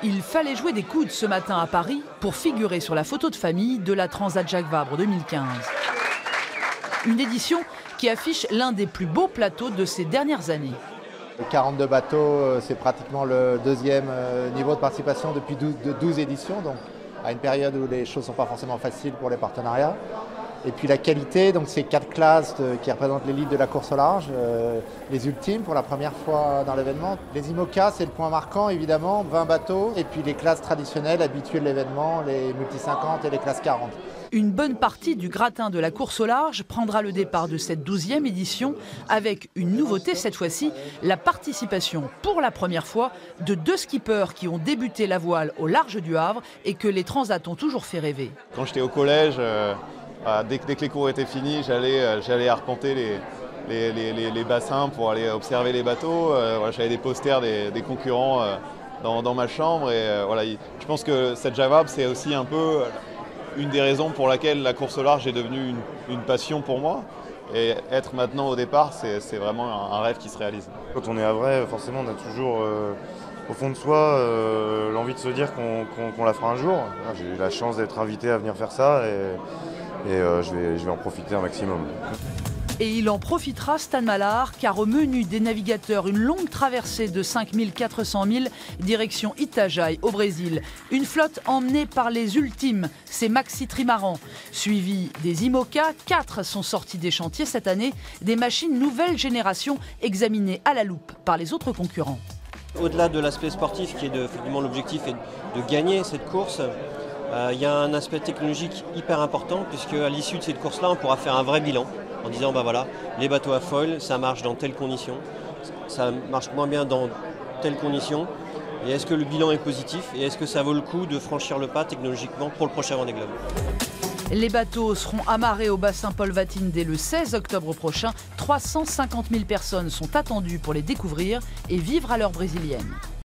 Il fallait jouer des coudes ce matin à Paris pour figurer sur la photo de famille de la Transat Jacques Vabre 2015. Une édition qui affiche l'un des plus beaux plateaux de ces dernières années. 42 bateaux, c'est pratiquement le deuxième niveau de participation depuis 12 éditions, donc à une période où les choses ne sont pas forcément faciles pour les partenariats. Et puis la qualité, donc c'est 4 classes qui représentent l'élite de la course au large, les ultimes pour la première fois dans l'événement. Les IMOCA, c'est le point marquant évidemment, 20 bateaux, et puis les classes traditionnelles habituées de l'événement, les multi 50 et les classes 40. Une bonne partie du gratin de la course au large prendra le départ de cette 12e édition avec une nouveauté cette fois-ci, la participation pour la première fois de 2 skippers qui ont débuté la voile au large du Havre et que les transats ont toujours fait rêver. Quand j'étais au collège, dès que les cours étaient finis, j'allais arpenter les bassins pour aller observer les bateaux. J'avais des posters des concurrents dans ma chambre. Et, je pense que cette Jacques Vabre, c'est aussi un peu une des raisons pour laquelle la course au large est devenue une passion pour moi. Et être maintenant au départ, c'est vraiment un rêve qui se réalise. Quand on est havrais, forcément, on a toujours au fond de soi l'envie de se dire qu'on la fera un jour. J'ai eu la chance d'être invité à venir faire ça et je vais en profiter un maximum. Et il en profitera, Stan Mallard, car au menu des navigateurs, une longue traversée de 5400 milles, direction Itajaí au Brésil. Une flotte emmenée par les ultimes, c'est Maxi Trimaran. Suivi des IMOCA, 4 sont sortis des chantiers cette année, des machines nouvelle génération examinées à la loupe par les autres concurrents. Au-delà de l'aspect sportif, qui est effectivement l'objectif est de gagner cette course, il y a un aspect technologique hyper important, puisque à l'issue de cette course-là, on pourra faire un vrai bilan en disant voilà, les bateaux à foil, ça marche dans telles conditions, ça marche moins bien dans telles conditions, et est-ce que le bilan est positif, et est-ce que ça vaut le coup de franchir le pas technologiquement pour le prochain Vendée Globe. Les bateaux seront amarrés au bassin Paul Vatine dès le 16 octobre prochain. 350 000 personnes sont attendues pour les découvrir et vivre à l'heure brésilienne.